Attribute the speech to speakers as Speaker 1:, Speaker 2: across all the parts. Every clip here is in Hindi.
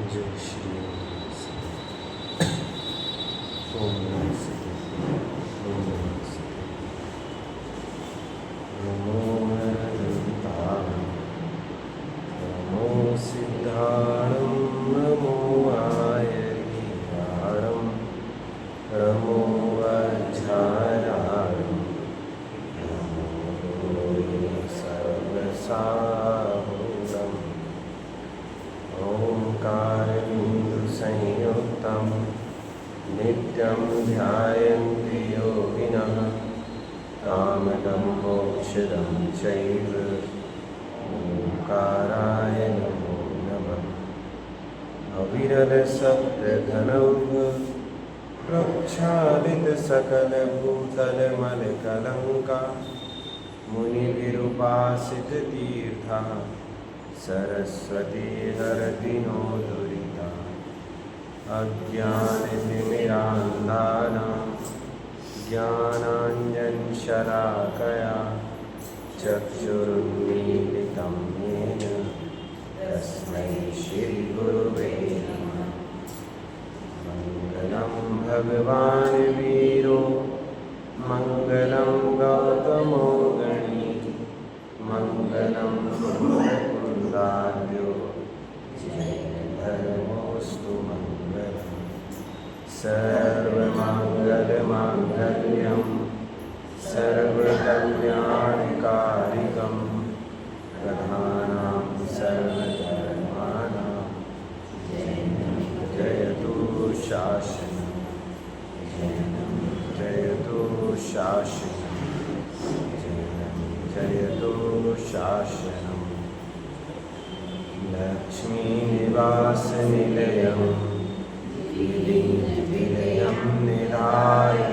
Speaker 1: जय श्री ओम नमः शिवाय। ओम नमः शिवाय। नमो अनन्ताय, नमो सिद्धाणं, नमो आयर्गिहाणं, नमो वज्राणां, नमो सर्वसाहुरम्। ओंकारबिन्दुसंयुक्तं नित्यं ध्यायन्ति योगिनः कामदं मोक्षदं चैव ओंकाराय नमो नमः। अविरलशब्दघनौघ प्रक्षालितसकलभूतलमलकलङ्का मुनिभिरुपासिततीर्थः सरस्वती हरति नो दुरिता। अज्ञानतिमिरान्धानां ज्ञानाञ्जनशलाकया चक्षुरुन्मीलितं येन तस्मै श्रीगुरुवे नमः। मङ्गलं भगवान् वीरो मङ्गलं गौतमो गणी मङ्गलं कुन्दार्यो जैनधर्मोऽस्तु मङ्गलम्। सर्वमङ्गलमाङ्गल्यं सर्वकल्याणकारिकं प्रधानां सर्वधर्माणां जयतु शासनं जयतु शासनं जयतु शासनं। लक्ष्मीनिवासनिलयं विलीनं निधायवीरम्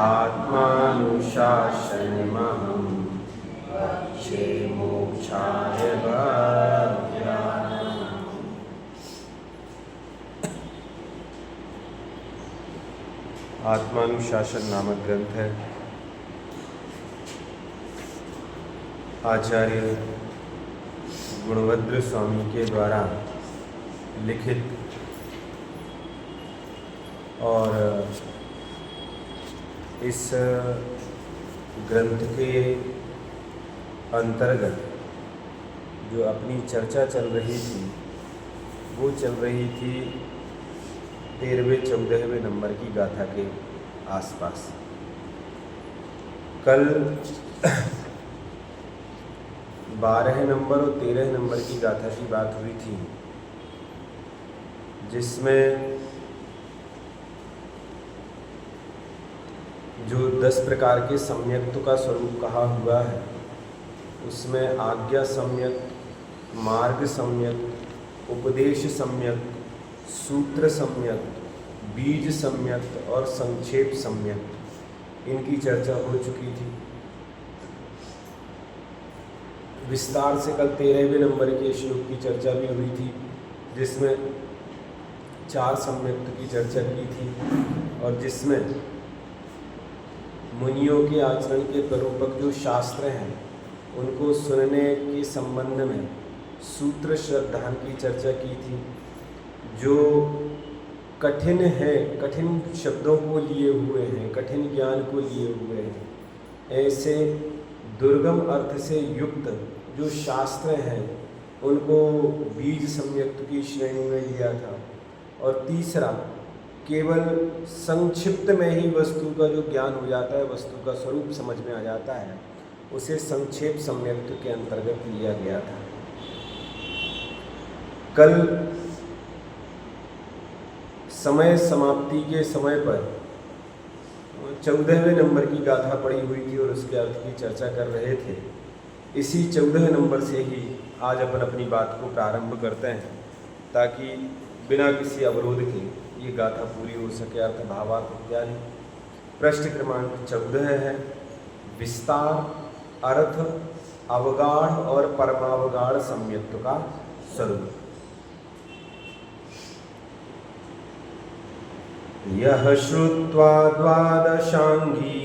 Speaker 1: आत्मानुशासनमहं वक्षे मोक्षाय भव्याम्। आत्मानुशासन नामक ग्रंथ है आचार्य गुणभद्र स्वामी के द्वारा लिखित, और इस ग्रंथ के अंतर्गत जो अपनी चर्चा चल रही थी वो चल रही थी 13वें-14वें नंबर की गाथा के आसपास। कल 12 नंबर और 13 नंबर की गाथा की बात हुई थी, जिसमें जो 10 प्रकार के सम्यक्त्व का स्वरूप कहा हुआ है, उसमें आज्ञा सम्यक्त, मार्ग सम्यक्त, उपदेश सम्यक्त, सूत्र सम्यक्त, बीज सम्यक्त और संक्षेप सम्यक्त, इनकी चर्चा हो चुकी थी। विस्तार से कल 13वें नंबर के श्लोक की चर्चा भी हुई थी, जिसमें 4 सम्यक्त की चर्चा की थी, और जिसमें मुनियों के आचरण के प्ररूपक जो शास्त्र हैं उनको सुनने के संबंध में सूत्र श्रद्धान की चर्चा की थी। जो कठिन है, कठिन शब्दों को लिए हुए हैं, कठिन ज्ञान को लिए हुए हैं, ऐसे दुर्गम अर्थ से युक्त जो शास्त्र हैं उनको बीज सम्यक्त की श्रेणी में लिया था। और तीसरा, केवल संक्षिप्त में ही वस्तु का जो ज्ञान हो जाता है, वस्तु का स्वरूप समझ में आ जाता है, उसे संक्षेप सम्यक्त के अंतर्गत लिया गया था। कल समय समाप्ति के समय पर 14वें नंबर की गाथा पड़ी हुई थी और उसके अर्थ की चर्चा कर रहे थे। इसी 14वें नंबर से ही आज अपन अपनी बात को प्रारंभ करते हैं, ताकि बिना किसी अवरोध के ये गाथा पूरी हो सके। अर्थ भावार्थ इत्यादि। पृष्ठ क्रमांक 14 है। विस्तार, अर्थ, अवगाढ़ और परमावगाढ़ सम्यक्त्व का स्वरूप। यह श्रुत्वा द्वादशांगी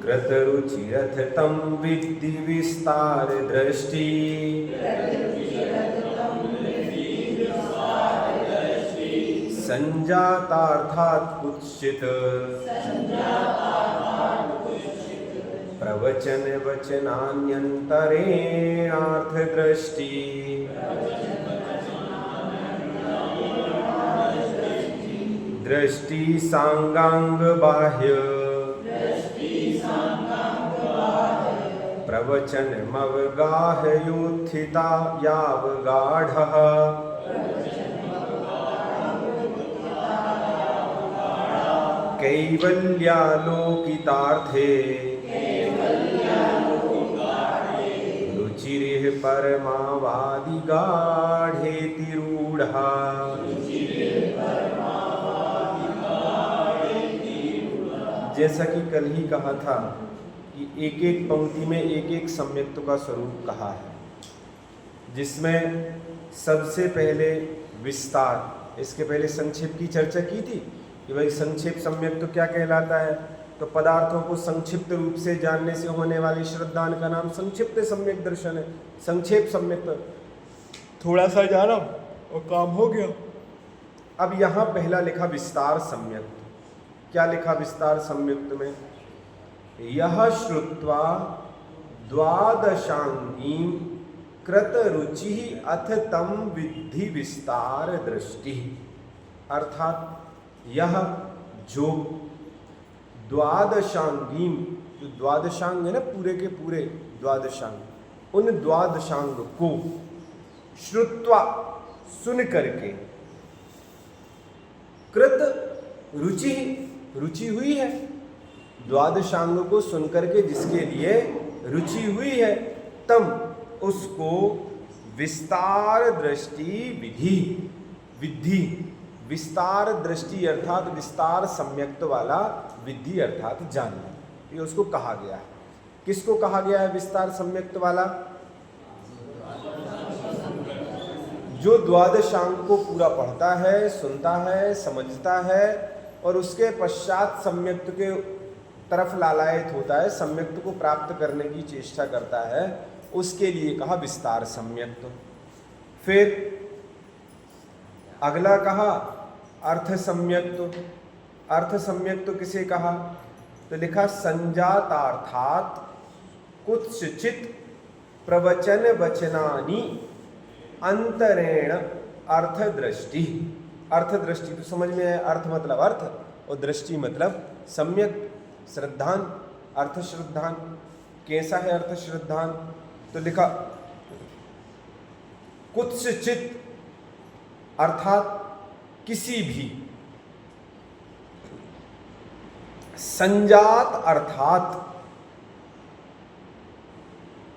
Speaker 1: कृतरुचिरथ तं विद्धि विस्तार दृष्टि संजातार्थात् कुत्सित प्रवचन वचनान्यंतरेणार्थ दृष्टि दृष्टि सांगांग बाह्य प्रवचनमवगाहयोत्थिता यावगाढः कैवल्यालोकितार्थे रुचिरिः परमावादिगाढेति रूढः। जैसा कि कल ही कहा था कि एक एक पंक्ति में एक एक सम्यक्त का स्वरूप कहा है, जिसमें सबसे पहले विस्तार, इसके पहले संक्षेप की चर्चा की थी कि भाई संक्षेप सम्यक्त तो क्या कहलाता है, तो पदार्थों को संक्षिप्त रूप से जानने से होने वाली श्रद्धान का नाम संक्षिप्त सम्यक दर्शन है। संक्षेप सम्यक्त थोड़ा सा जाना और काम हो गया। अब यहाँ पहला लिखा विस्तार सम्यक्त। क्या लिखा विस्तार सम्यक्त में? यह श्रुत्वा द्वादशांगीं कृत रुचि अथ तम विद्धि विस्तार दृष्टि। अर्थात यह जो द्वादशांगीं, जो द्वादशांग है ना, पूरे के पूरे द्वादशांग, उन द्वादशांग को श्रुत्वा सुन करके, कृत रुचि, रुचि हुई है, द्वादशांग को सुन करके जिसके लिए रुचि हुई है, तम उसको विस्तार दृष्टि विधि, विधि विस्तार दृष्टि अर्थात विस्तार सम्यक्त वाला विधि अर्थात जानना, ये उसको कहा गया है। किसको कहा गया है विस्तार सम्यक्त वाला? जो द्वादशांग को पूरा पढ़ता है, सुनता है, समझता है और उसके पश्चात सम्यक्त के तरफ लालायित होता है, सम्यक्त को प्राप्त करने की चेष्टा करता है, उसके लिए कहा विस्तार सम्यक्त। फिर अगला कहा अर्थ सम्यक्त। अर्थ सम्यक्त किसे कहा? तो लिखा संजातार्थात कुत्सित प्रवचन वचनानि अंतरेण अर्थ दृष्टि। अर्थ दृष्टि तो समझ में है, अर्थ मतलब अर्थ और दृष्टि मतलब सम्यक श्रद्धान, अर्थ श्रद्धान। कैसा है अर्थ श्रद्धान? तो लिखा कुत्सित अर्थात किसी भी, संजात अर्थात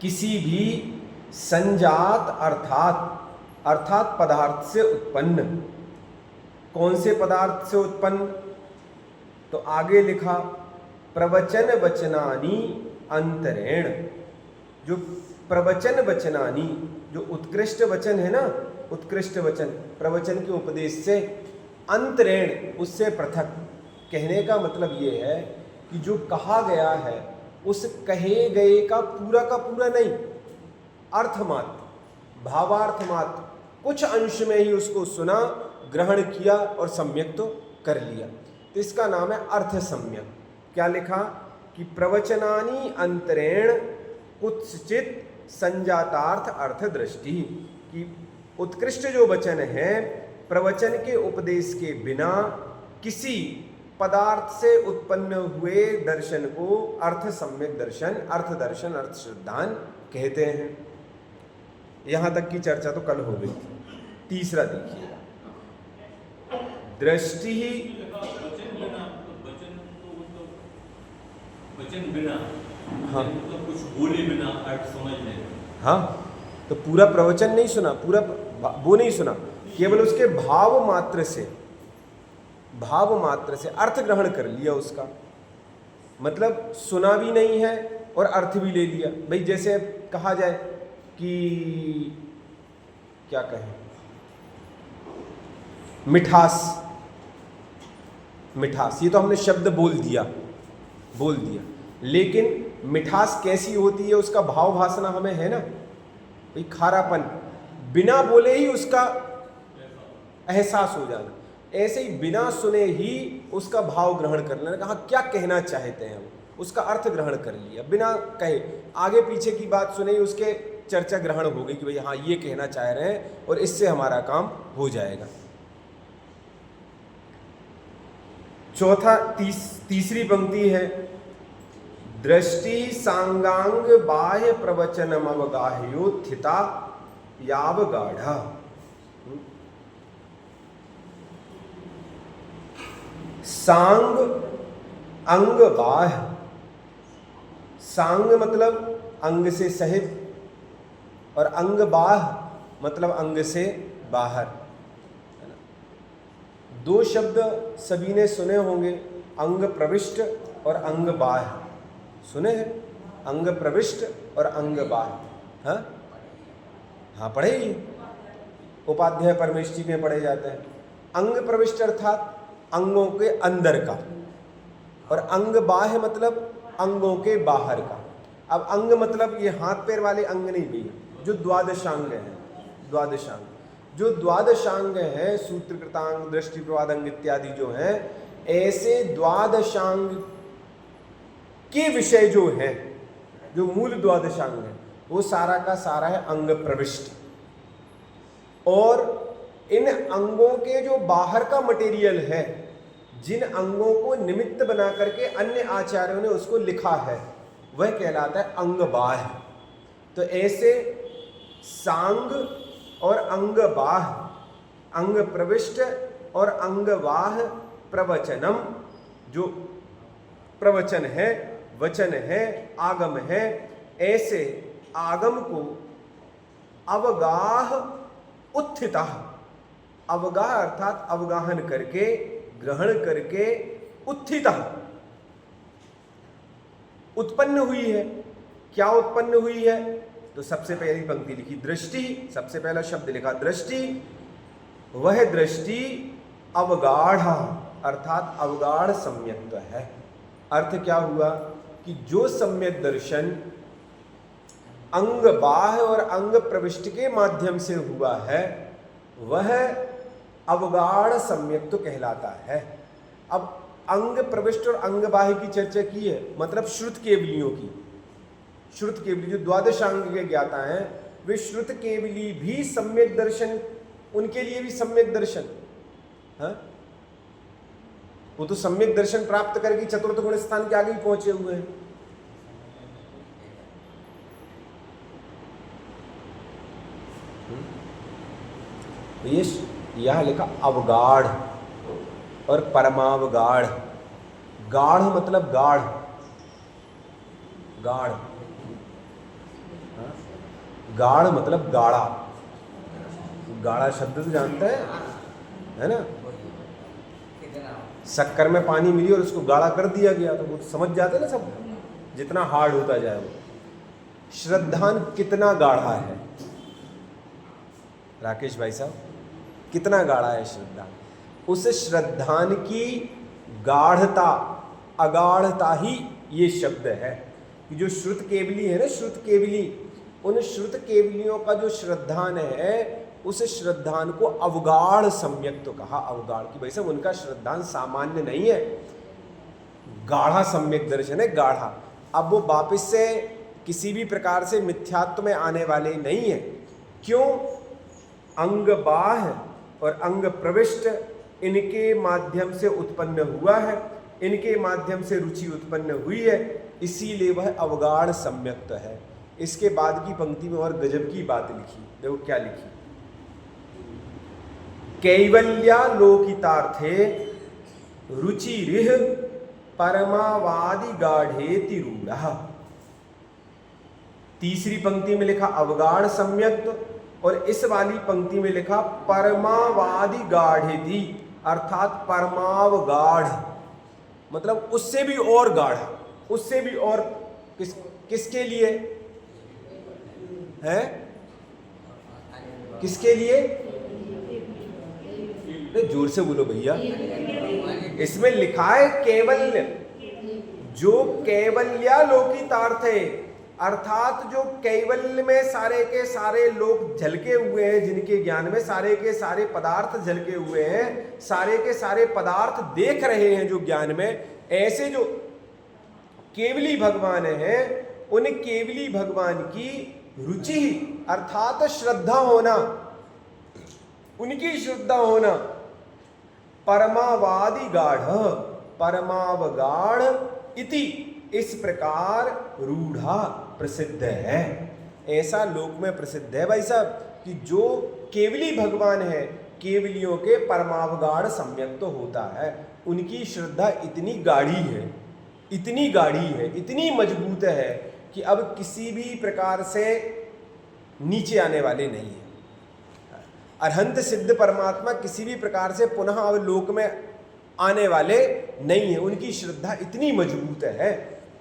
Speaker 1: किसी भी, संजात अर्थात पदार्थ से उत्पन्न। कौन से पदार्थ से उत्पन्न? तो आगे लिखा प्रवचन वचनानि अंतरेण। जो प्रवचन वचनानि, जो उत्कृष्ट वचन है ना, उत्कृष्ट वचन, प्रवचन के उपदेश से, अंतरेण उससे पृथक। कहने का मतलब ये है कि जो कहा गया है उस कहे गए का पूरा नहीं, अर्थमात्र, भावार्थमात्र, कुछ अंश में ही उसको सुना, ग्रहण किया और सम्यक तो कर लिया, तो इसका नाम है अर्थ सम्यक। क्या लिखा कि प्रवचनानि अंतरेण कुत्सित संजातार्थ अर्थ दृष्टि, कि उत्कृष्ट जो वचन है प्रवचन के उपदेश के बिना किसी पदार्थ से उत्पन्न हुए दर्शन को अर्थ सम्यक दर्शन, अर्थ दर्शन, अर्थ श्रद्धान कहते हैं। यहां तक की चर्चा तो कल हो गई थी। तीसरा देखिएगा, दृष्टि ही
Speaker 2: वचन बिना,
Speaker 1: हाँ
Speaker 2: मतलब कुछ बोले बिना अर्थ समझ लें।
Speaker 1: हाँ, तो पूरा प्रवचन नहीं सुना, पूरा वो नहीं सुना, केवल उसके भाव मात्र से अर्थ ग्रहण कर लिया उसका, मतलब सुना भी नहीं है और अर्थ भी ले लिया। भाई जैसे कहा जाए कि क्या कहें, मिठास, ये तो हमने शब्द बोल दिया, लेकिन मिठास कैसी होती है उसका भाव भासना हमें है ना भाई, खारापन बिना बोले ही उसका एहसास हो जाना, ऐसे ही बिना सुने ही उसका भाव ग्रहण कर लेना। कहा क्या कहना चाहते हैं वो, उसका अर्थ ग्रहण कर लिया बिना कहे, आगे पीछे की बात सुने ही उसके चर्चा ग्रहण हो गई कि भाई हाँ ये कहना चाह रहे हैं और इससे हमारा काम हो जाएगा। चौथा तीसरी पंक्ति है, दृष्टि सांगांग बाह्य प्रवचनम अवगाह्योत्थिता यावगाढ़ा। सांग अंग बाह्य, सांग मतलब अंग से सहित और अंग बाह्य मतलब अंग से बाहर। दो शब्द सभी ने सुने होंगे, अंग प्रविष्ट और अंग बाह्य। सुने हैं अंग प्रविष्ट और अंग बाह्य? हाँ पढ़े ही, उपाध्याय परमेश जी में पढ़े जाते हैं। अंग प्रविष्ट अर्थात अंगों के अंदर का, और अंग बाह्य मतलब अंगों के बाहर का। अब अंग मतलब ये हाथ पैर वाले अंग नहीं भी, जो द्वादशांग हैं, द्वादशांग जो द्वादशांग हैं, सूत्रकृतांग, दृष्टि प्रवाद अंग इत्यादि जो हैं, ऐसे द्वादशांग के विषय जो है, जो मूल द्वादशांग है, वो सारा का सारा है अंग प्रविष्ट। और इन अंगों के जो बाहर का मटेरियल है, जिन अंगों को निमित्त बना करके अन्य आचार्यों ने उसको लिखा है, वह कहलाता है अंग बाह्य। तो ऐसे सांग और अंग बाह्य, अंग प्रविष्ट और अंग बाह्य प्रवचनम, जो प्रवचन है, वचन है, आगम है, ऐसे आगम को अवगाह उत्थिता, अवगाह अर्थात अवगाहन करके, ग्रहण करके, उत्थिता उत्पन्न हुई है। क्या उत्पन्न हुई है? तो सबसे पहली पंक्ति लिखी दृष्टि, सबसे पहला शब्द लिखा दृष्टि। वह दृष्टि अवगाढ़ा अर्थात अवगाढ़ सम्यक है। अर्थ क्या हुआ कि जो सम्यक दर्शन अंग बाह्य और अंग प्रविष्ट के माध्यम से हुआ है, वह अवगाढ़ सम्यक तो कहलाता है। अब अंग प्रविष्ट और अंग बाह्य की चर्चा की है, मतलब श्रुत केवलियों की। श्रुत केवली जो द्वादशांग के ज्ञाता हैं, वे श्रुत केवली भी सम्यक दर्शन, उनके लिए भी सम्यक दर्शन, हाँ वो तो सम्यक दर्शन प्राप्त करके चतुर्थ गुण स्थान के आगे ही पहुंचे हुए हैं। ये यह लिखा अवगाढ़ और परमावगाढ़। गाढ़ मतलब गाढ़, गाढ़, गाढ़ मतलब गाढ़ा। गाढ़ा शब्द तो जानते हैं, है ना? शक्कर में पानी मिली और उसको गाढ़ा कर दिया गया तो वो समझ जाते हैं ना सब, जितना हार्ड होता जाए वो। श्रद्धान कितना गाढ़ा है राकेश भाई साहब, कितना गाढ़ा है श्रद्धान? उस श्रद्धान की गाढ़ता, अगाढ़ता ही ये शब्द है कि जो श्रुत केवली है ना, श्रुत केवली, उन श्रुत केवलियों का जो श्रद्धान है, उस श्रद्धान को अवगाढ़ सम्यक तो कहा। अवगाढ़ की भाई साहब उनका श्रद्धान सामान्य नहीं है, गाढ़ा सम्यक दर्शन है, गाढ़ा। अब वो वापिस से किसी भी प्रकार से मिथ्यात्व में आने वाले नहीं है। क्यों? अंग बाह्य और अंग प्रविष्ट इनके माध्यम से उत्पन्न हुआ है, इनके माध्यम से रुचि उत्पन्न हुई है, इसीलिए वह अवगाढ़ सम्यक्त है। इसके बाद की पंक्ति में और गजब की बात लिखी, देखो क्या लिखी, कैवल्यालोकितार्थे रुचिरिह परमावादि गाढ़ेति रूढ़ः। तीसरी पंक्ति में लिखा अवगाढ़ सम्यक्त, और इस वाली पंक्ति में लिखा परमावादि गाढ़ेति अर्थात परमावगाढ़, मतलब उससे भी और गाढ़ा, उससे भी और। किसके लिए है? किसके लिए? जोर से बोलो भैया। इसमें लिखा है केवल, जो कैवल्यालोकितार्थे, अर्थात जो कैवल्य में सारे के सारे लोग झलके हुए हैं, जिनके ज्ञान में सारे के सारे पदार्थ झलके हुए हैं, सारे के सारे पदार्थ देख रहे हैं जो ज्ञान में, ऐसे जो केवली भगवान हैं, उन केवली भगवान की रुचि अर्थात श्रद्धा होना, उनकी श्रद्धा होना परमावादि गाढ़, परमावगाढ़ इति, इस प्रकार रूढ़ा प्रसिद्ध है। ऐसा लोक में प्रसिद्ध है भाई साहब कि जो केवली भगवान है, केवलियों के परमावगाढ़ सम्यक तो होता है, उनकी श्रद्धा इतनी गाढ़ी है, इतनी गाढ़ी है, इतनी मजबूत है कि अब किसी भी प्रकार से नीचे आने वाले नहीं है। अरहंत सिद्ध परमात्मा किसी भी प्रकार से पुनः अब लोक में आने वाले नहीं है। उनकी श्रद्धा इतनी मजबूत है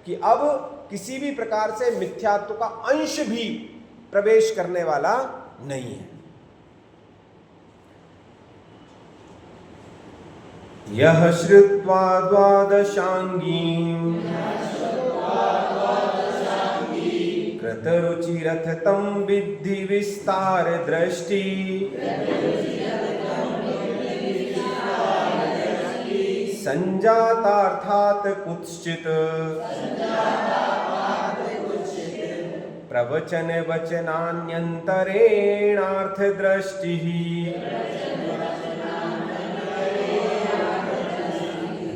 Speaker 1: कि अब किसी भी प्रकार से मिथ्यात्व का अंश भी प्रवेश करने वाला नहीं है। यह श्रुत्वा द्वादशांगीं कृतरुचिरथ तं विद्धि विस्तार दृष्टि, संजातार्थात् कुत्सित प्रवचन वचनान्यंतरेणार्थ दृष्टि,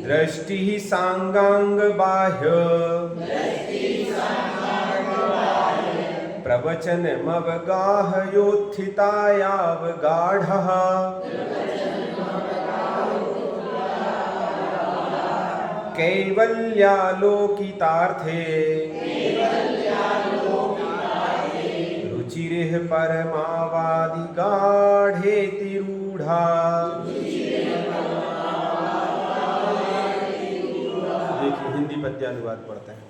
Speaker 1: दृष्टि सांगांग बाह्य प्रवचनमवगाहयोत्थितायावगाढ़ः, कैवल्यालोकितार्थे रुचिरिह परमावादि गाढ़ेति रूढ़ा। देखिए हिंदी पद्यानुवाद पढ़ते हैं।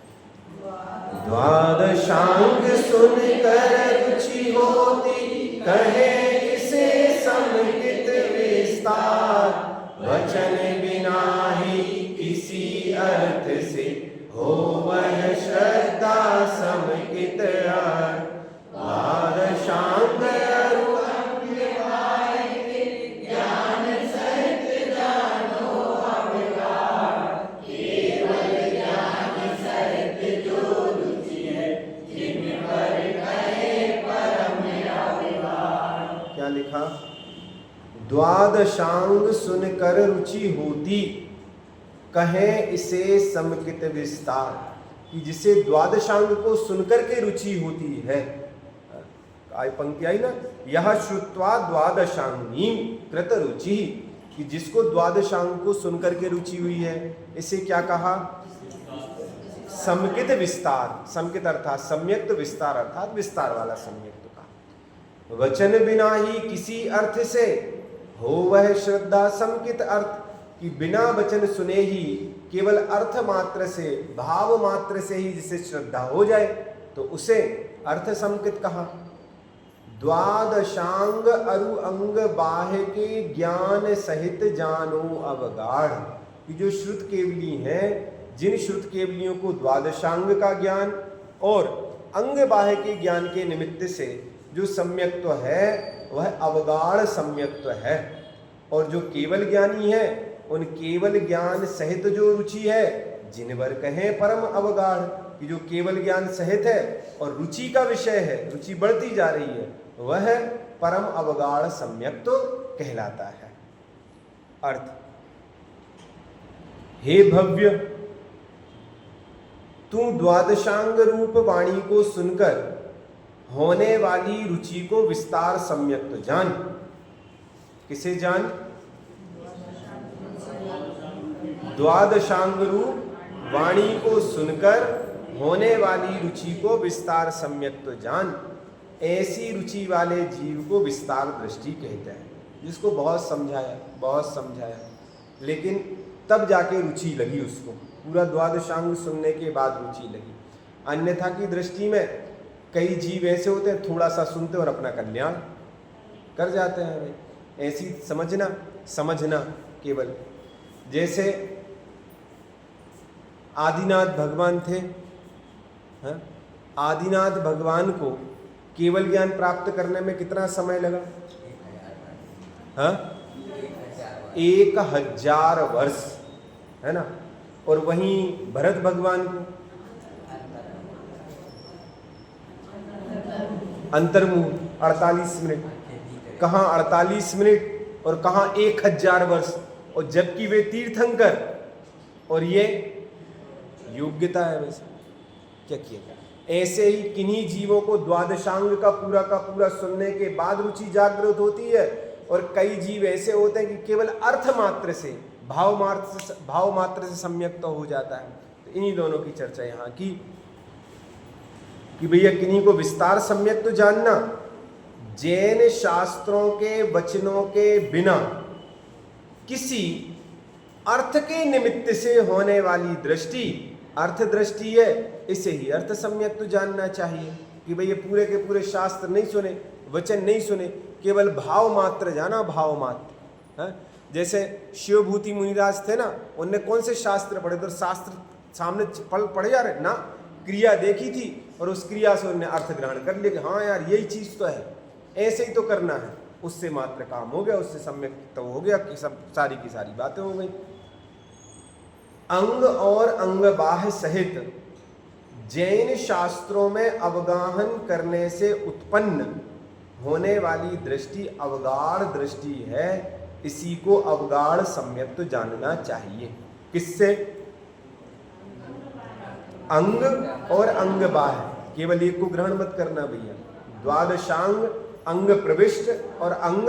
Speaker 1: द्वादशांग सुनकर रुचि होती, कहे इसे समुचित विस्तार, वचन बिना ही किसी अर्थ से हो वह श्रद्धा समुचित अर्थ। द्वादशांग लिखा, द्वादशांग सुनकर रुचि होती, कहें इसे समकित विस्तार, कि जिसे द्वादशांग को सुनकर के रुचि होती है। आई पंक्ति आई ना, यह श्रुत्वा द्वादशांगी कृत रुचि, कि जिसको द्वादशांग को सुनकर के रुचि हुई है, इसे क्या कहा? समकित विस्तार। समकित अर्थात सम्यक, तो विस्तार अर्थात विस्तार वाला सम्यक। वचन बिना ही किसी अर्थ से हो वह श्रद्धा समकित अर्थ, कि बिना वचन सुने ही केवल अर्थ मात्र से, भाव मात्र से ही जिसे श्रद्धा हो जाए, तो उसे अर्थ समकित कहा। द्वादशांग अरु अंग बाह्य के ज्ञान सहित जानो अवगाढ़, कि जो श्रुत केवली हैं, जिन श्रुत केवलियों को द्वादशांग का ज्ञान और अंग बाह्य के ज्ञान के निमित्त से जो सम्यक्त्व है वह अवगाढ़ सम्यक्त्व है। और जो केवल ज्ञानी है, उन केवल ज्ञान सहित जो रुचि है, जिनवर कहें परम अवगाढ़, कि जो केवल ज्ञान सहित है और रुचि का विषय है, रुचि बढ़ती जा रही है, वह परम अवगाढ़ सम्यक्त्व कहलाता है। अर्थ, हे भव्य, तू द्वादशांग रूप वाणी को सुनकर होने वाली रुचि को विस्तार सम्यक्त्व जान। किसे जान? द्वादशांग रूप वाणी को सुनकर होने वाली रुचि को विस्तार सम्यक्त्व जान। ऐसी रुचि वाले जीव को विस्तार दृष्टि कहते हैं, जिसको बहुत समझाया, लेकिन तब जाके रुचि लगी उसको, पूरा द्वादशांग सुनने के बाद रुचि लगी। अन्यथा की दृष्टि में कई जीव ऐसे होते हैं, थोड़ा सा सुनते और अपना कल्याण कर जाते हैं। भाई ऐसी समझना केवल जैसे आदिनाथ भगवान थे, हाँ? आदिनाथ भगवान को केवल ज्ञान प्राप्त करने में कितना समय लगा? हाँ, 1000 वर्ष, है ना। और वहीं भरत भगवान को अंतर्मुख 48 मिनट, कहाँ 48 मिनट और कहाँ 1000 वर्ष, और जबकि वे तीर्थंकर और ये योग्यता है। वैसे क्या किया? ऐसे ही किन्हीं जीवों को द्वादशांग का पूरा सुनने के बाद रुचि जागृत होती है, और कई जीव ऐसे होते हैं कि केवल अर्थ मात्र से भाव मात्र से सम्यक तो हो जाता है। तो इन्हीं दोनों की चर्चा यहाँ की कि भैया किन्हीं को विस्तार सम्यक तो जानना, जैन शास्त्रों के वचनों के बिना किसी अर्थ के निमित्त से होने वाली दृष्टि अर्थ दृष्टि है, इसे ही अर्थ सम्यक तो जानना चाहिए। कि भैया पूरे के पूरे शास्त्र नहीं सुने, वचन नहीं सुने, केवल भाव मात्र जाना, भाव मात्र। हाँ? जैसे शिवभूति मुनिराज थे ना, उनने कौन से शास्त्र पढ़े? तो शास्त्र सामने पढ़े जा रहे ना, क्रिया देखी थी और उस क्रिया से उन्होंने अर्थ ग्रहण कर लिया कि हाँ यार यही चीज तो है, ऐसे ही तो करना है, उससे मात्र काम हो गया, उससे सम्यक तो हो गया कि सब सारी की सारी बातें हो गई। अंग और अंग बाह्य सहित जैन शास्त्रों में अवगाहन करने से उत्पन्न होने वाली दृष्टि अवगाढ़ दृष्टि है, इसी को अवगाढ़ सम्यक तो जानना चाहिए। किससे? अंग और अंग बाह्य, केवल एक को ग्रहण मत करना भैया। द्वादशांग, अंग प्रविष्ट और अंग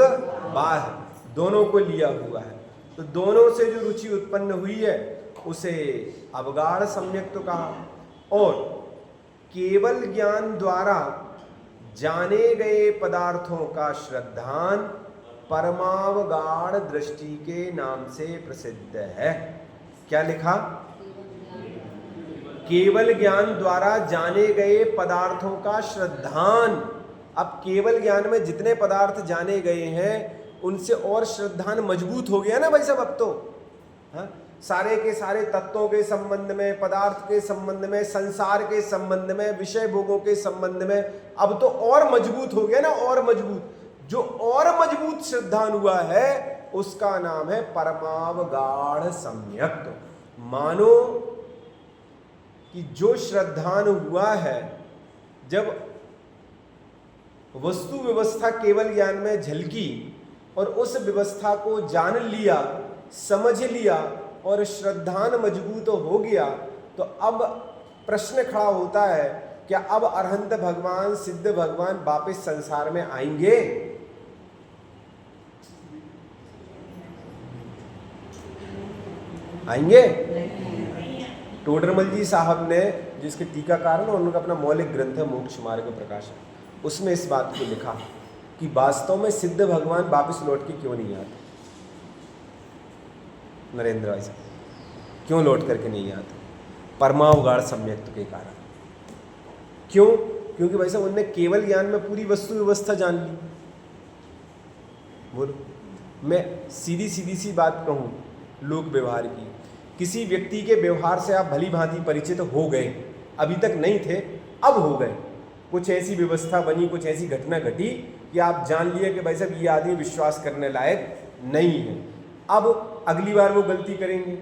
Speaker 1: बाह्य दोनों को लिया हुआ है। तो दोनों से जो रुचि उत्पन्न हुई है उसे अवगाढ़ सम्यक तो कहा। और केवल ज्ञान द्वारा जाने गए पदार्थों का श्रद्धान परमावगाढ़ दृष्टि के नाम से प्रसिद्ध है। क्या लिखा? केवल ज्ञान द्वारा जाने गए पदार्थों का श्रद्धान। अब केवल ज्ञान में जितने पदार्थ जाने गए हैं उनसे और श्रद्धान मजबूत हो गया ना भाई साहब। अब तो हाँ, सारे के सारे तत्वों के संबंध में, पदार्थ के संबंध में, संसार के संबंध में, विषय भोगों के संबंध में अब तो और मजबूत हो गया ना, और मजबूत। जो और मजबूत श्रद्धान हुआ है उसका नाम है परमावगाढ़ सम्यक। मानो कि जो श्रद्धान हुआ है, जब वस्तु व्यवस्था केवल ज्ञान में झलकी और उस व्यवस्था को जान लिया, समझ लिया और श्रद्धान मजबूत हो गया, तो अब प्रश्न खड़ा होता है, क्या अब अरहंत भगवान, सिद्ध भगवान वापस संसार में आएंगे? आएंगे? टोडरमल जी साहब ने, जिसके टीकाकार है ना, उनका अपना मौलिक ग्रंथ है मोक्ष मार्ग प्रकाशन, उसमें इस बात को लिखा कि वास्तव में सिद्ध भगवान वापस लौट के क्यों नहीं आते। नरेंद्र भाई साहब, क्यों लौट करके नहीं आते? परमावगाढ़ सम्यक के कारण। क्यों? क्योंकि भाई साहब उनने केवल ज्ञान में पूरी वस्तु व्यवस्था जान ली। बोलो, मैं सीधी सी बात कहूँ लोक व्यवहार की, किसी व्यक्ति के व्यवहार से आप भली भांति परिचित हो गए, अभी तक नहीं थे, अब हो गए, कुछ ऐसी व्यवस्था बनी, कुछ ऐसी घटना घटी कि आप जान लिए कि भाई साहब ये आदमी विश्वास करने लायक नहीं है। अब अगली बार वो गलती करेंगे?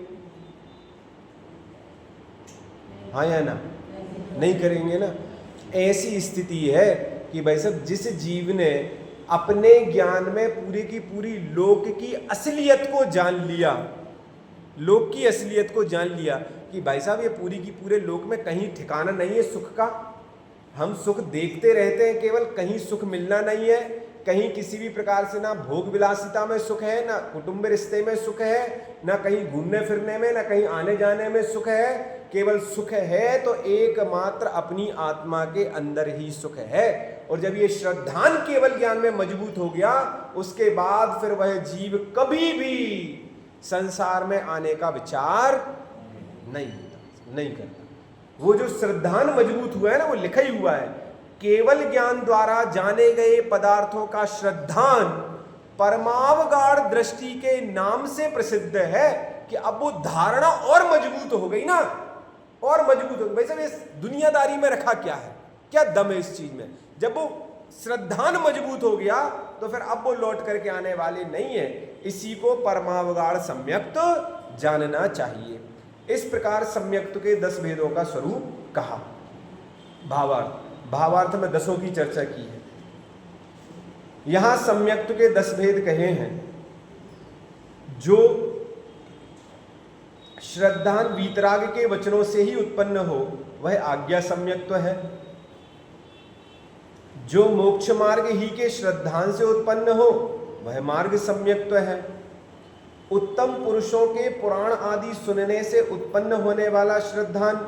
Speaker 1: हाँ या ना? नहीं करेंगे ना। ऐसी स्थिति है कि भाई साहब जिस जीव ने अपने ज्ञान में पूरी की पूरी लोक की असलियत को जान लिया, लोक की असलियत को जान लिया कि भाई साहब ये पूरी की पूरे लोक में कहीं ठिकाना नहीं है सुख का, हम सुख देखते रहते हैं, केवल कहीं सुख मिलना नहीं है, कहीं किसी भी प्रकार से ना भोग विलासिता में सुख है, ना कुटुंब रिश्ते में सुख है, ना कहीं घूमने फिरने में, ना कहीं आने जाने में सुख है। केवल सुख है तो एकमात्र अपनी आत्मा के अंदर ही सुख है। और जब ये श्रद्धान केवल ज्ञान में मजबूत हो गया, उसके बाद फिर वह जीव कभी भी संसार में आने का विचार नहीं करता। वो जो श्रद्धान मजबूत हुआ है ना, वो लिखा ही हुआ है, केवल ज्ञान द्वारा जाने गए पदार्थों का श्रद्धान परमावगाढ़ दृष्टि के नाम से प्रसिद्ध है। कि अब वो धारणा और मजबूत हो गई ना और मजबूत होगी। भाई साहब इस दुनियादारी में रखा क्या है, क्या दम है इस चीज में? जब वो श्रद्धान मजबूत हो गया तो फिर अब वो लौट करके आने वाले नहीं है। इसी को परमावगाढ़ सम्यक्त जानना चाहिए। इस प्रकार सम्यक्त के 10 भेदों का स्वरूप कहा। भावार्थ में 10 की चर्चा की है। यहां सम्यक्त के 10 भेद कहे हैं। जो श्रद्धान वीतराग के वचनों से ही उत्पन्न हो वह आज्ञा सम्यक्त्व है। जो मोक्ष मार्ग ही के श्रद्धान से उत्पन्न हो वह मार्ग सम्यक्त्व है। उत्तम पुरुषों के पुराण आदि सुनने से उत्पन्न होने वाला श्रद्धान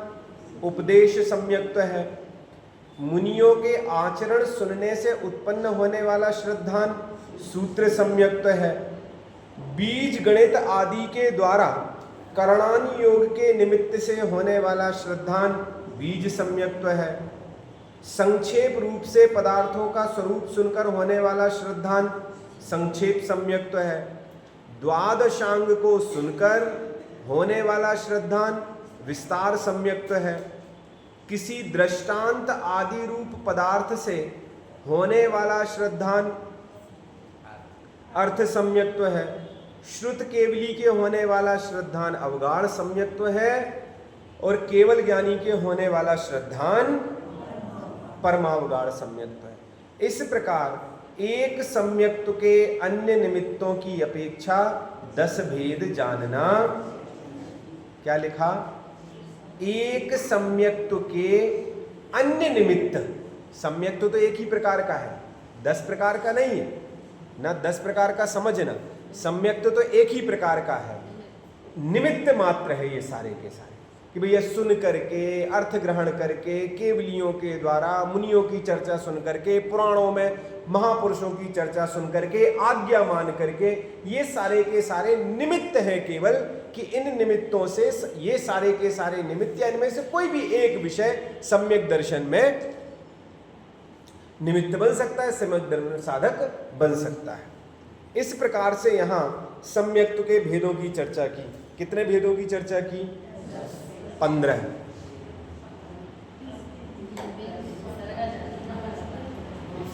Speaker 1: उपदेश सम्यक्त्व है। मुनियों के आचरण सुनने से उत्पन्न होने वाला श्रद्धान सूत्र सम्यक्त्व है। बीज गणित आदि के द्वारा करणानि योग के निमित्त से होने वाला श्रद्धान बीज सम्यक्त्व है। संक्षेप रूप से पदार्थों का स्वरूप सुनकर होने वाला श्रद्धान संक्षेप सम्यक्त्व है। द्वादशांग को सुनकर होने वाला श्रद्धान विस्तार सम्यक्त्व है। किसी दृष्टांत आदि रूप पदार्थ से होने वाला श्रद्धान अर्थ सम्यक्त्व है। श्रुत केवली के होने वाला श्रद्धान अवगाढ़ सम्यक्त्व है और केवल ज्ञानी के होने वाला श्रद्धान परमावगाढ़ सम्यक्त्व है। इस प्रकार एक सम्यक्त्व के अन्य निमित्तों की अपेक्षा 10 भेद जानना। क्या लिखा? एक सम्यक्त्व के अन्य निमित्त। सम्यक्त्व तो एक ही प्रकार का है, 10 प्रकार का नहीं है ना। 10 प्रकार का समझना, सम्यक्त्व तो एक ही प्रकार का है, निमित्त मात्र है ये सारे के सारे। कि भैया सुन करके, अर्थ ग्रहण करके, केवलियों के द्वारा मुनियों की चर्चा सुन करके, पुराणों में महापुरुषों की चर्चा सुन करके, आज्ञा मान करके, ये सारे के सारे निमित्त हैं केवल। कि इन निमित्तों से ये सारे के सारे निमित्त या इनमें से कोई भी एक विषय सम्यक दर्शन में निमित्त बन सकता है, सम्यक दर्शन साधक बन सकता है। इस प्रकार से यहां सम्यक्त्व के भेदों की चर्चा की। कितने भेदों की चर्चा की? 15।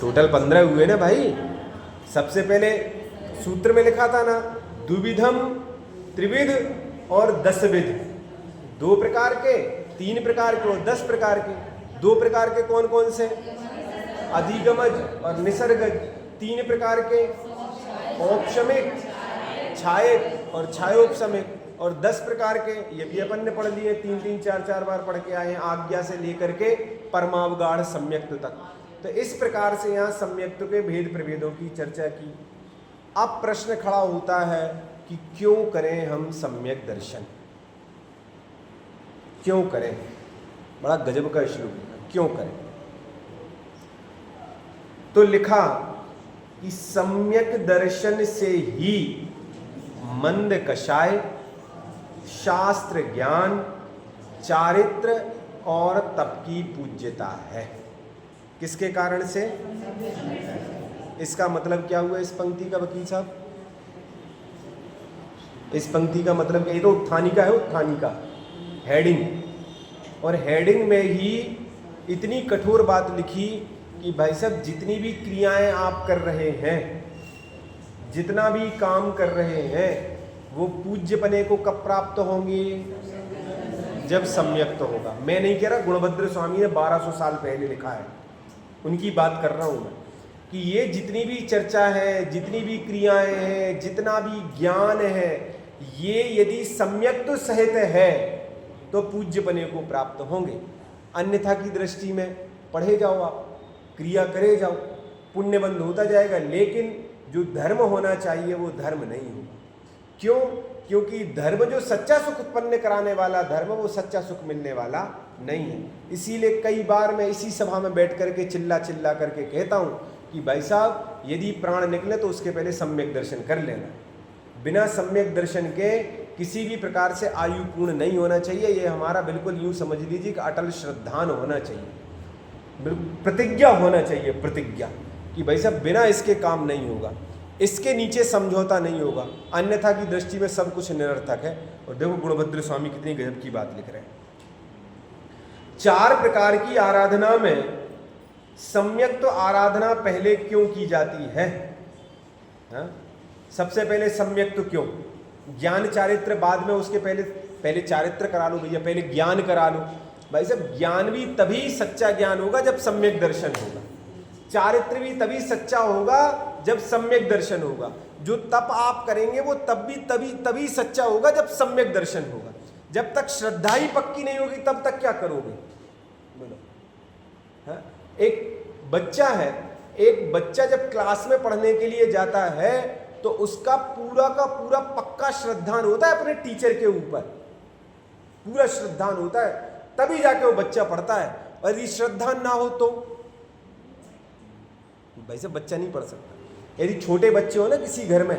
Speaker 1: टोटल 15 हुए ना भाई। सबसे पहले सूत्र में लिखा था ना, द्विविधम, त्रिविध और 10 विध। 2 प्रकार के, 3 प्रकार के और 10 प्रकार के। 2 प्रकार के कौन कौन से? अधिगमज और निसर्गज। 3 प्रकार के औपशमिक, छायक और छायोपशमिक। और 10 प्रकार के ये भी अपन ने पढ़ लिए, 3-3, 4-4 बार पढ़ के आए हैं, आज्ञा से लेकर के परमावगाढ़ सम्यक्त्व तक। तो इस प्रकार से यहाँ सम्यक्त्व के भेद प्रभेदों की चर्चा की। अब प्रश्न खड़ा होता है कि क्यों करें हम सम्यक दर्शन? क्यों करें? बड़ा गजब का श्लोक, क्यों करें? तो लिखा कि सम्यक दर्शन से ही मंद कषाय, शास्त्र ज्ञान, चारित्र और तप की पूज्यता है। किसके कारण से? इसका मतलब क्या हुआ इस पंक्ति का वकील साहब? इस पंक्ति का मतलब ये तो उत्थानिका है, उत्थानिका हेडिंग। और हेडिंग में ही इतनी कठोर बात लिखी कि भाई साहब जितनी भी क्रियाएं आप कर रहे हैं, जितना भी काम कर रहे हैं, वो पूज्यपने को कब प्राप्त होंगे? जब सम्यक्त होगा। मैं नहीं कह रहा, गुणभद्र स्वामी ने 1200 साल पहले लिखा है, उनकी बात कर रहा हूं मैं। कि ये जितनी भी चर्चा है, जितनी भी क्रियाएं हैं, जितना भी ज्ञान है, ये यदि सम्यक्त सहित है तो पूज्यपने को प्राप्त होंगे। अन्यथा की दृष्टि में पढ़े जाओ आप, क्रिया करे जाओ, पुण्यबंध होता जाएगा, लेकिन जो धर्म होना चाहिए वो धर्म नहीं होगा। क्यों? क्योंकि धर्म जो सच्चा सुख उत्पन्न कराने वाला धर्म, वो सच्चा सुख मिलने वाला नहीं है। इसीलिए कई बार मैं इसी सभा में बैठ करके चिल्ला चिल्ला करके कहता हूं कि भाई साहब यदि प्राण निकले तो उसके पहले सम्यक दर्शन कर लेना। बिना सम्यक दर्शन के किसी भी प्रकार से आयु पूर्ण नहीं होना चाहिए। ये हमारा बिल्कुल यूं समझ लीजिए कि अटल श्रद्धान होना चाहिए, प्रतिज्ञा होना चाहिए, प्रतिज्ञा कि भाई साहब बिना इसके काम नहीं होगा, इसके नीचे समझौता नहीं होगा, अन्यथा की दृष्टि में सब कुछ निरर्थक है। और देखो गुणभद्र स्वामी कितनी गजब की बात लिख रहे हैं। 4 प्रकार की आराधना में सम्यक तो आराधना पहले क्यों की जाती है? हाँ? सबसे पहले सम्यक तो क्यों? ज्ञान चारित्र बाद में, उसके पहले चारित्र करा लो भैया, पहले ज्ञान करा लो। भाई साहब, ज्ञान भी तभी सच्चा ज्ञान होगा जब सम्यक दर्शन होगा, चारित्र भी तभी सच्चा होगा जब सम्यक दर्शन होगा। जो तप आप करेंगे वो तभी सच्चा होगा जब सम्यक दर्शन होगा। जब तक श्रद्धा ही पक्की नहीं होगी तब तक क्या करोगे? बोलो। हाँ? एक बच्चा है, एक बच्चा जब क्लास में पढ़ने के लिए जाता है तो उसका पूरा का पूरा पक्का श्रद्धान होता है अपने टीचर के ऊपर, पूरा श्रद्धान होता है, तभी जाके वो बच्चा पढ़ता है। और यदि श्रद्धान ना हो तो भाई साहब बच्चा नहीं पढ़ सकता। यदि छोटे बच्चे हो ना किसी घर में,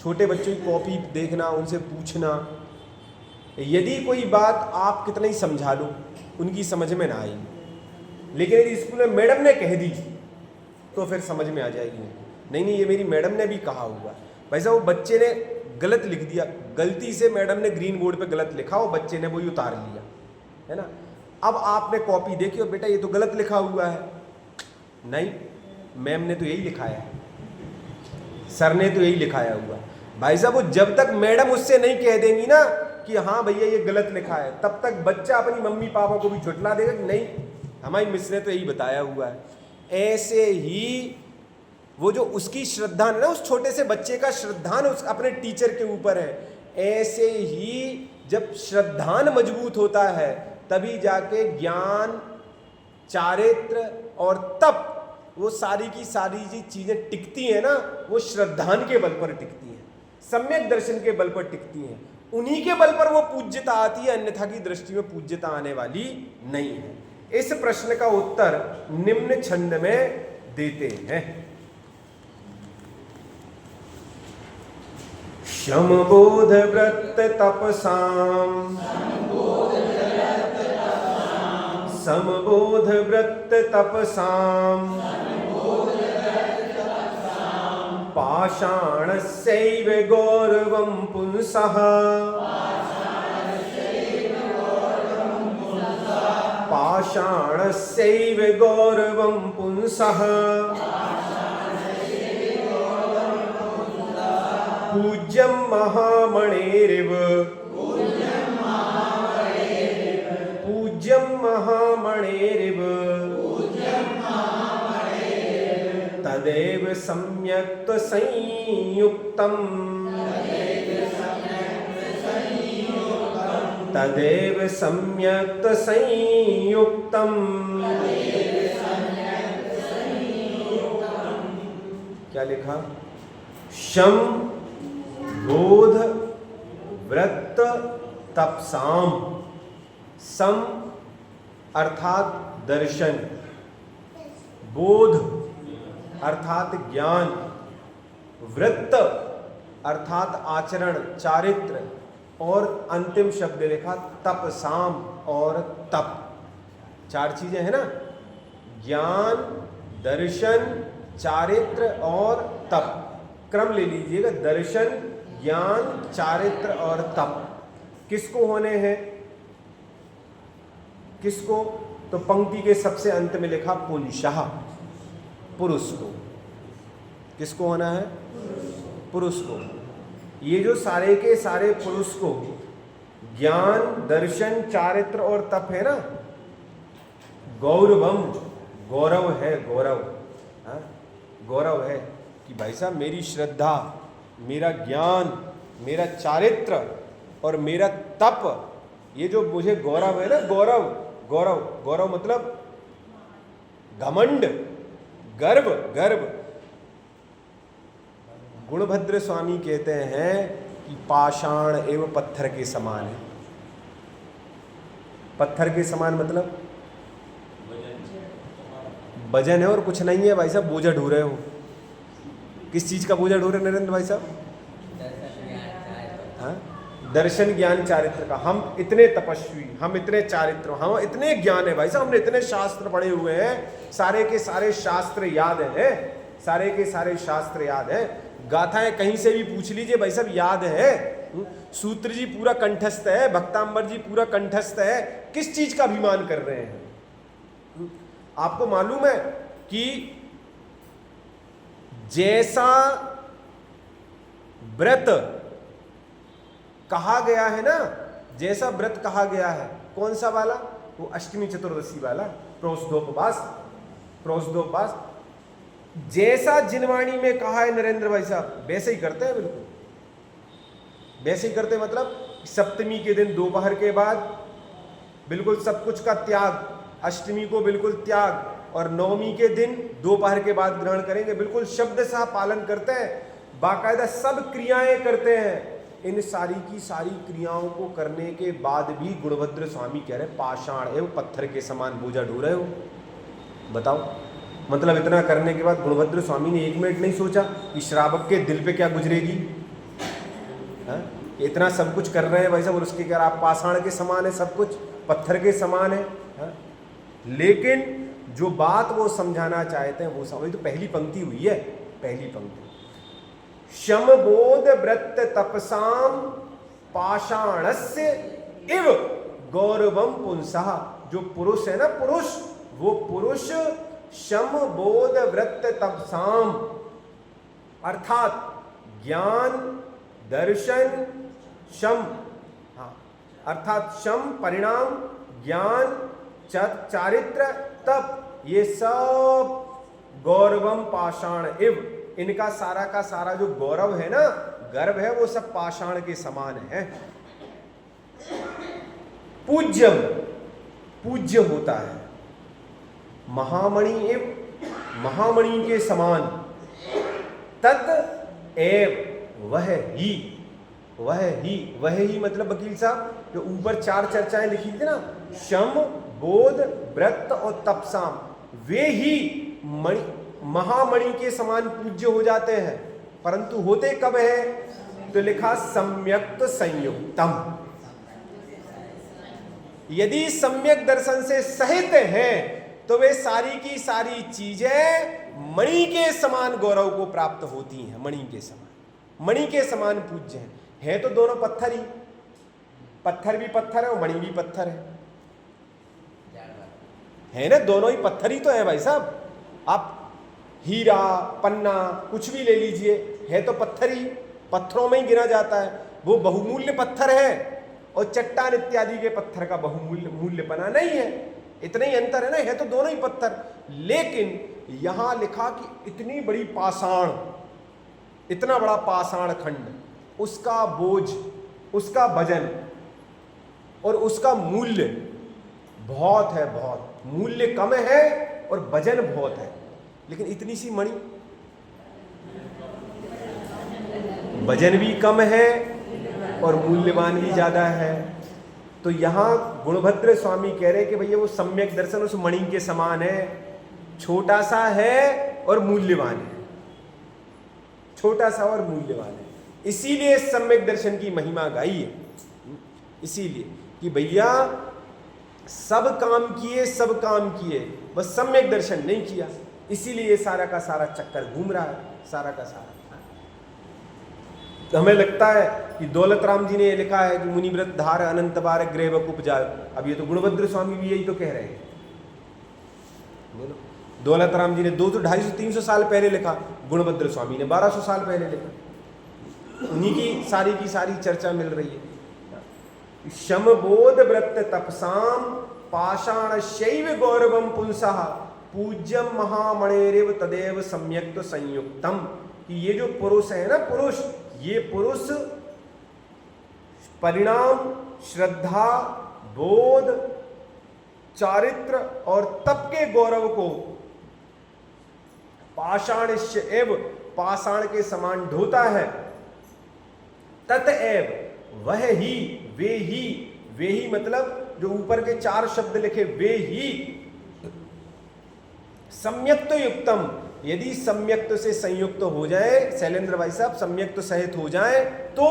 Speaker 1: छोटे बच्चों की कॉपी देखना, उनसे पूछना, यदि कोई बात आप कितना ही समझा लो उनकी समझ में ना आई, लेकिन यदि स्कूल में मैडम ने कह दी तो फिर समझ में आ जाएगी। नहीं ये मेरी मैडम ने भी कहा हुआ। भाई साहब, वो बच्चे ने गलत लिख दिया, गलती से मैडम ने ग्रीन बोर्ड पे गलत लिखा, वो बच्चे ने वही उतार लिया, है ना। अब आपने कॉपी देखी और बेटा ये तो गलत लिखा हुआ है। नहीं, मैम ने तो यही लिखाया है, सर ने तो यही लिखाया हुआ। भाई साहब, वो जब तक मैडम उससे नहीं कह देंगी ना कि हाँ भैया ये गलत लिखा है, तब तक बच्चा अपनी मम्मी पापा को भी झुठला देगा कि नहीं हमारी मिस ने तो यही बताया हुआ है। ऐसे ही वो जो उसकी श्रद्धान है ना, उस छोटे से बच्चे का श्रद्धान उस अपने टीचर के ऊपर है। ऐसे ही जब श्रद्धान मजबूत होता है तभी जाके ज्ञान, चारित्र और तप, वो सारी की सारी जी चीजें टिकती हैं ना, वो श्रद्धान के बल पर टिकती हैं, सम्यक दर्शन के बल पर टिकती हैं। उन्हीं के बल पर वो पूज्यता आती है, अन्यथा की दृष्टि में पूज्यता आने वाली नहीं है। इस प्रश्न का उत्तर निम्न छंद में देते हैं। शमबोध व्रत तपसाम, समबोध व्रत तपसाम, पाषाणस्यैव गौरवं पुंसः, पाषाणस्यैव गौरवं पुंसः, पूज्यं महामणेरिव, पूज्यं महामणेरिव, तदेव सम्यक् संयुक्तम्, तदेव सम्यक् संयुक्तम्। क्या लिखा? शम बोध व्रत तपसाम। सम अर्थात दर्शन, बोध अर्थात ज्ञान, वृत्त अर्थात आचरण, चारित्र, और अंतिम शब्द लिखा तपसाम और तप। 4 चीजें हैं ना, ज्ञान, दर्शन, चारित्र और तप। क्रम ले लीजिएगा, दर्शन, ज्ञान, चारित्र और तप। किसको होने हैं? किसको? तो पंक्ति के सबसे अंत में लिखा पुंसः, पुरुष को। किसको होना है? पुरुष को। ये जो सारे के सारे पुरुष को ज्ञान, दर्शन, चारित्र और तप है ना, गौरवम, गौरव है, गौरव, हाँ गौरव है कि भाई साहब मेरी श्रद्धा, मेरा ज्ञान, मेरा चारित्र और मेरा तप, ये जो मुझे गौरव है ना, गौरव, गौरव, गौरव मतलब घमंड, गर्व, गर्व। गुणभद्र स्वामी कहते हैं कि पाषाण एवं पत्थर के समान है। पत्थर के समान मतलब वजन है और कुछ नहीं है। भाई साहब बोझा ढो रहे हो। किस चीज का बोझा ढो रहे नरेंद्र भाई साहब? हाँ, दर्शन, ज्ञान, चारित्र का। हम इतने तपस्वी, हम इतने चारित्र, हम इतने ज्ञान है भाई साहब, हमने इतने शास्त्र पढ़े हुए हैं, सारे के सारे शास्त्र याद हैं, सारे के सारे शास्त्र याद हैं। गाथाएं कहीं से भी पूछ लीजिए भाई साहब, याद है। सूत्र जी पूरा कंठस्थ है, भक्तांबर जी पूरा कंठस्थ है, किस चीज का अभिमान कर रहे हैं? आपको मालूम है कि जैसा व्रत कहा गया है ना, जैसा व्रत कहा गया है, कौन सा वाला? वो अष्टमी चतुर्दशी वाला, प्रोषदोपवास। जैसा जिनवाणी में कहा है नरेंद्र भाई साहब, वैसे ही करते हैं, बिल्कुल वैसे ही करते हैं। मतलब सप्तमी के दिन दोपहर के बाद बिल्कुल सब कुछ का त्याग, अष्टमी को बिल्कुल त्याग, और नवमी के दिन दोपहर के बाद ग्रहण करेंगे, बिल्कुल शब्द सा पालन करते हैं, बाकायदा सब क्रियाएं करते हैं। इन सारी की सारी क्रियाओं को करने के बाद भी गुणभद्र स्वामी कह रहे पाषाण एवं पत्थर के समान बोझा ढो रहे हो। बताओ, मतलब इतना करने के बाद गुणभद्र स्वामी ने एक मिनट नहीं सोचा कि श्रावक के दिल पे क्या गुजरेगी? इतना सब कुछ कर रहे हैं भाई साहब, और उसके क्या आप पाषाण के समान है, सब कुछ पत्थर के समान है, लेकिन जो बात वो समझाना चाहते हैं वो समझ। तो पहली पंक्ति हुई है, पहली पंक्ति, शमबोध व्रत तपसाम पाषाणस्य इव गौरवम पुंसः। जो पुरुष है ना, पुरुष, वो पुरुष शमबोध व्रत तपसाम, अर्थात ज्ञान, दर्शन, शम, अर्थात शम परिणाम, ज्ञान, चारित्र, तप, ये सब गौरवम पाषाण इव, इनका सारा का सारा जो गौरव है ना, गर्व है, वो सब पाषाण के समान है। पूज्यम, पूज्य होता है, महामणि एव, महामणि के समान, तत् एव, वह ही, वह ही, वह ही मतलब वकील साहब जो ऊपर चार चर्चाएं लिखी थी ना, शम, बोध, व्रत और तपसाम, वे ही मणि, महामणि के समान पूज्य हो जाते हैं। परंतु होते कब है? तो लिखा सम्यक्त संयुक्तम। यदि सम्यक दर्शन से सहित हैं तो वे सारी की सारी चीजें मणि के समान गौरव को प्राप्त होती हैं, मणि के समान, मणि के समान पूज्य हैं। है तो दोनों पत्थर ही, पत्थर भी पत्थर है और मणि भी पत्थर है ना, दोनों ही पत्थर ही तो है भाई साहब। आप हीरा, पन्ना, कुछ भी ले लीजिए, है तो पत्थर ही, पत्थरों में ही गिना जाता है। वो बहुमूल्य पत्थर है और चट्टान इत्यादि के पत्थर का बहुमूल्य मूल्यपना नहीं है, इतना ही अंतर है ना, है तो दोनों ही पत्थर। लेकिन यहां लिखा कि इतनी बड़ी पाषाण, इतना बड़ा पाषाण खंड, उसका बोझ, उसका वजन और उसका मूल्य बहुत है, बहुत मूल्य कम है और वजन बहुत है। लेकिन इतनी सी मणि, वजन भी कम है और मूल्यवान भी ज्यादा है। तो यहां गुणभद्र स्वामी कह रहे हैं कि भैया वो सम्यक दर्शन उस मणि के समान है, छोटा सा है और मूल्यवान है, छोटा सा और मूल्यवान है। इसीलिए सम्यक दर्शन की महिमा गाई है, इसीलिए कि भैया सब काम किए, सब काम किए, बस सम्यक दर्शन नहीं किया, इसीलिए ये सारा का सारा चक्कर घूम रहा है, सारा का सारा। तो हमें लगता है कि दौलत राम जी ने ये लिखा है कि मुनिव्रत धार अनंत बार ग्रेव उपजा। अब ये तो गुणभद्र स्वामी भी यही तो कह रहे हैं। बोलो, दौलत राम जी ने 200, 250, 300 साल पहले लिखा, गुणभद्र स्वामी ने 1200 साल पहले लिखा। उन्हीं की सारी चर्चा मिल रही है। शमबोध व्रत तपसाम पाषाण शैव गौरवम पुंसः पूज्यम महामणेरेव तदेव सम्यक्त संयुक्तम। कि ये जो पुरुष है ना, पुरुष, ये पुरुष परिणाम, श्रद्धा, बोध, चारित्र और तप के गौरव को पाषाणस्य एव, पाषाण के समान ढोता है। ततएव, वह ही, वे ही मतलब जो ऊपर के 4 शब्द लिखे, वे ही सम्यक्त युक्तम। यदि सम्यक्त से संयुक्त हो जाए, शैलेंद्र भाई साहब, सम्यक्त सहित हो जाए तो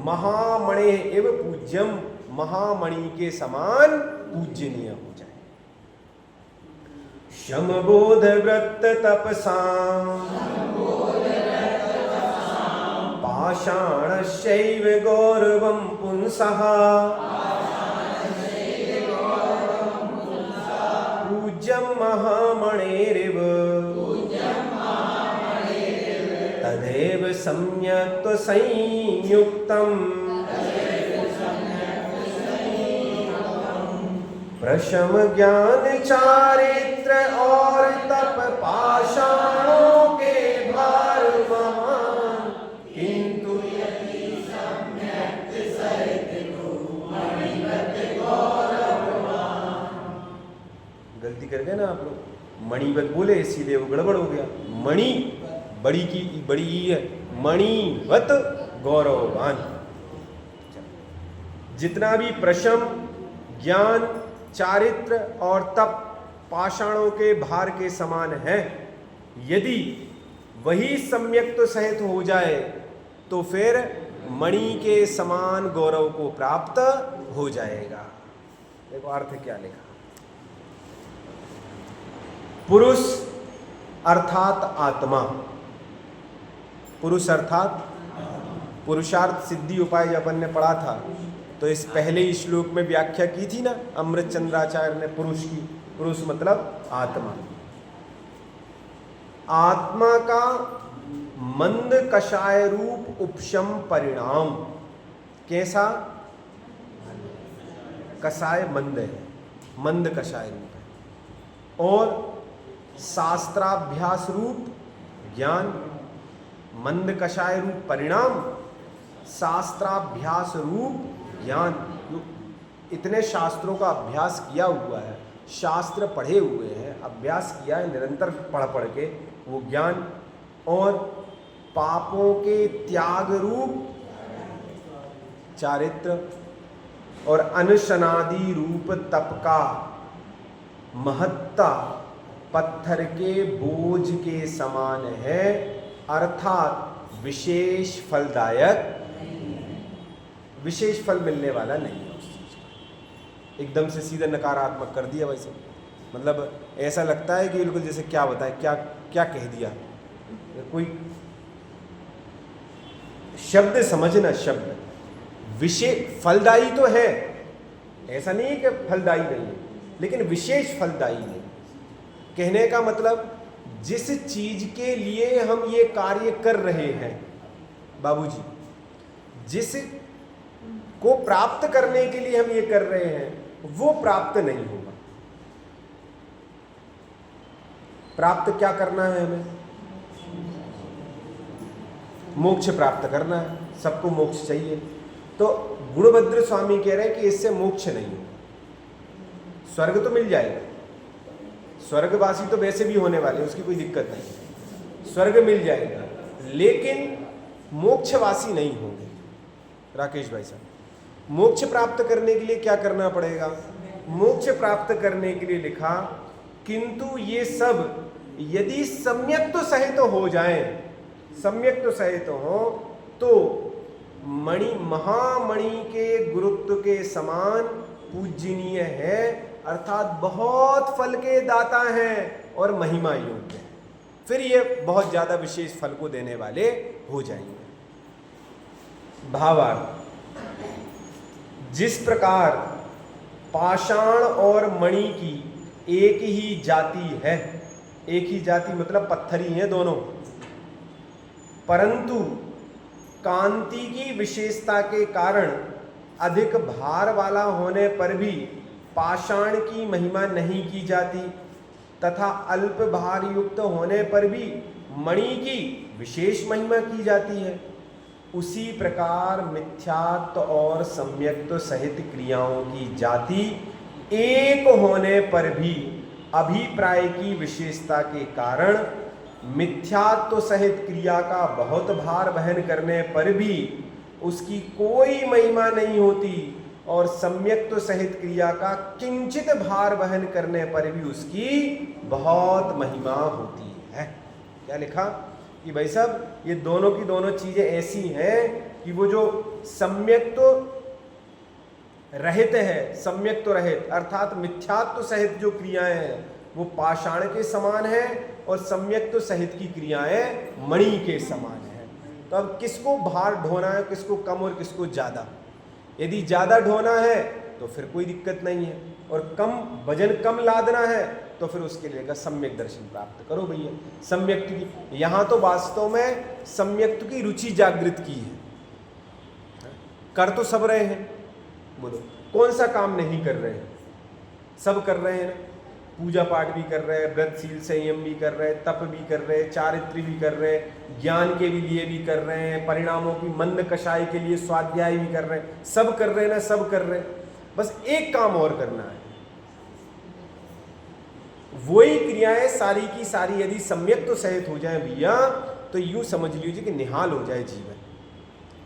Speaker 1: महामणे एव पूज्यम, महामणि के समान पूजनीय हो जाए। शमबोध व्रत तपसाम पाषाणस्यैव गौरवं पुंसः पूज्यं महामणेरिव तदेव सम्यक् संयुक्तम् प्रशम ज्ञान चारित्र और तप पाषाणों के भार महान किंतु गलती कर गए ना आप लोग, मणिवत बोले सीधे वो गड़बड़ हो गया। मणि बड़ी की बड़ी ई है, मणिवत गौरववान। जितना भी प्रशम ज्ञान चारित्र और तप पाषाणों के भार के समान है, यदि वही सम्यक तो सहित हो जाए तो फिर मणि के समान गौरव को प्राप्त हो जाएगा। देखो अर्थ क्या लिखा, पुरुष अर्थात आत्मा, पुरुष अर्थात पुरुषार्थ सिद्धि उपाय जब अपन ने पढ़ा था तो इस पहले ही श्लोक में व्याख्या की थी ना अमृत चंद्राचार्य ने पुरुष की। पुरुष मतलब आत्मा। आत्मा का मंद कषाय रूप उपशम परिणाम कैसा? कषाय मंद है, मंद कषाय रूप है। और शास्त्राभ्यास रूप ज्ञान, मंद कषाय रूप परिणाम, शास्त्राभ्यास रूप ज्ञान। इतने शास्त्रों का अभ्यास किया हुआ है, शास्त्र पढ़े हुए हैं, अभ्यास किया है निरंतर पढ़ पढ़ के वो ज्ञान। और पापों के त्याग रूप चारित्र और अनशनादि रूप तप का महत्ता पत्थर के बोझ के समान है, अर्थात विशेष फलदायक, विशेष फल मिलने वाला नहीं है उस चीज का। एकदम से सीधा नकारात्मक कर दिया वैसे, मतलब ऐसा लगता है कि बिल्कुल जैसे क्या बताएं, क्या क्या कह दिया। कोई शब्द समझना, शब्द विशेष फलदायी तो है, ऐसा नहीं है कि फलदायी नहीं है, लेकिन विशेष फलदायी नहीं। कहने का मतलब जिस चीज के लिए हम ये कार्य कर रहे हैं बाबूजी, जिस को प्राप्त करने के लिए हम ये कर रहे हैं वो प्राप्त नहीं होगा। प्राप्त क्या करना है हमें? मोक्ष प्राप्त करना है, सबको मोक्ष चाहिए। तो गुणभद्र स्वामी कह रहे हैं कि इससे मोक्ष नहीं होगा। स्वर्ग तो मिल जाएगा, स्वर्गवासी तो वैसे भी होने वाले, उसकी कोई दिक्कत नहीं, स्वर्ग मिल जाएगा, लेकिन मोक्षवासी नहीं होंगे। राकेश भाई साहब, मोक्ष प्राप्त करने के लिए क्या करना पड़ेगा? मोक्ष प्राप्त करने के लिए लिखा किंतु ये सब यदि सम्यक तो सहित हो जाए, सम्यक तो सहित हो तो मणि महामणि के गुरुत्व के समान पूजनीय है, अर्थात बहुत फल के दाता हैं और महिमा योग्य है। फिर ये बहुत ज्यादा विशेष फल को देने वाले हो जाएंगे। भावार्थ, जिस प्रकार पाषाण और मणि की एक ही जाति है, एक ही जाति मतलब पत्थर ही है दोनों, परंतु कांति की विशेषता के कारण अधिक भार वाला होने पर भी पाषाण की महिमा नहीं की जाती तथा अल्प भार युक्त होने पर भी मणि की विशेष महिमा की जाती है, उसी प्रकार मिथ्यात्व और सम्यक्त्व सहित क्रियाओं की जाति एक होने पर भी अभिप्राय की विशेषता के कारण मिथ्यात्व सहित क्रिया का बहुत भार वहन करने पर भी उसकी कोई महिमा नहीं होती और सम्यक्त्व सहित क्रिया का किंचित भार वहन करने पर भी उसकी बहुत महिमा होती है। क्या लिखा कि भाई साहब ये दोनों की दोनों चीजें ऐसी हैं कि वो जो सम्यक्त्व रहित है, सम्यक्त्व रहित अर्थात मिथ्यात्व सहित जो क्रियाएं हैं वो पाषाण के समान है और सम्यक्त्व सहित की क्रियाएं मणि के समान है। तो तो अब किसको भार ढोना है, किसको कम और किसको ज़्यादा। यदि ज़्यादा ढोना है तो फिर कोई दिक्कत नहीं है, और कम वजन कम लादना है तो फिर उसके लिए का सम्यक दर्शन प्राप्त करो भैया। सम्यक्त की यहाँ तो वास्तव में सम्यक्त की रुचि जागृत की है। कर तो सब रहे हैं, बोलो कौन सा काम नहीं कर रहे हैं? सब कर रहे हैं ना। पूजा पाठ भी कर रहे हैं, व्रतशील संयम भी कर रहे हैं, तप भी कर रहे हैं, चारित्री भी कर रहे हैं, ज्ञान के लिए भी कर रहे हैं, परिणामों की मंद कषाय के लिए स्वाध्याय भी कर रहे हैं, सब कर रहे हैं ना, सब कर रहे हैं। बस एक काम और करना है, वही क्रियाएं सारी की सारी यदि सम्यक तो सहित हो जाए भैया, तो यूं समझ लीजिए कि निहाल हो जाए जीवन,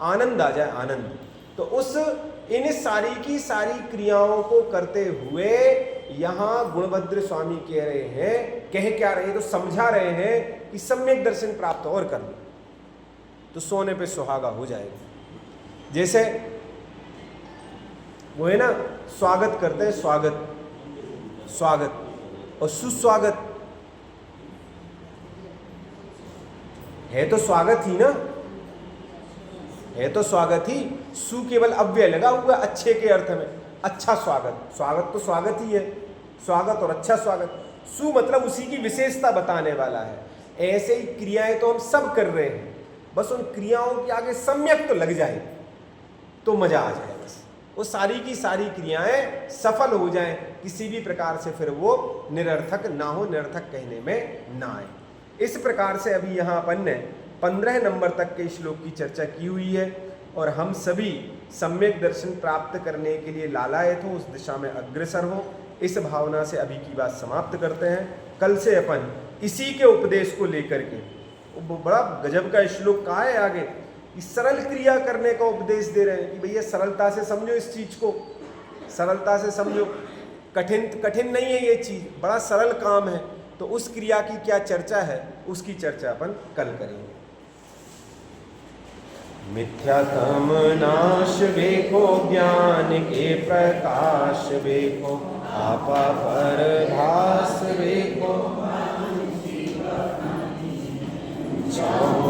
Speaker 1: आनंद आ जाए, आनंद। तो उस इन सारी की सारी क्रियाओं को करते हुए यहाँ गुणभद्र स्वामी कह रहे हैं, कह क्या रहे हैं, तो समझा रहे हैं कि सम्यक दर्शन प्राप्त और कर लो तो सोने पे सुहागा हो जाएगा। जैसे वो है ना, स्वागत करते हैं, स्वागत स्वागत और सुस्वागत है तो स्वागत ही ना, है तो स्वागत ही। सु केवल अव्यय लगा हुआ अच्छे के अर्थ में, अच्छा स्वागत, स्वागत तो स्वागत ही है, स्वागत और अच्छा स्वागत। सु मतलब उसी की विशेषता बताने वाला है। ऐसे ही क्रियाएं तो हम सब कर रहे हैं, बस उन क्रियाओं के आगे सम्यक तो लग जाए तो मजा आ जाए, बस वो सारी की सारी क्रियाएं सफल हो जाएं, किसी भी प्रकार से फिर वो निरर्थक ना हो, निरर्थक कहने में ना आए। इस प्रकार से अभी यहाँ अपन ने 15 नंबर तक के श्लोक की चर्चा की हुई है, और हम सभी सम्यक दर्शन प्राप्त करने के लिए लालायत हो, उस दिशा में अग्रसर हो, इस भावना से अभी की बात समाप्त करते हैं। कल से अपन इसी के उपदेश को लेकर के, वो बड़ा गजब का श्लोक कहा है आगे कि सरल क्रिया करने का उपदेश दे रहे हैं कि भैया सरलता से समझो इस चीज को, सरलता से समझो, कठिन नहीं है ये चीज, बड़ा सरल काम है। तो उस क्रिया की क्या चर्चा है, उसकी चर्चा अपन कल करेंगे। मिथ्यातम नाश देखो, ज्ञान के प्रकाश देखो, आपा पर भार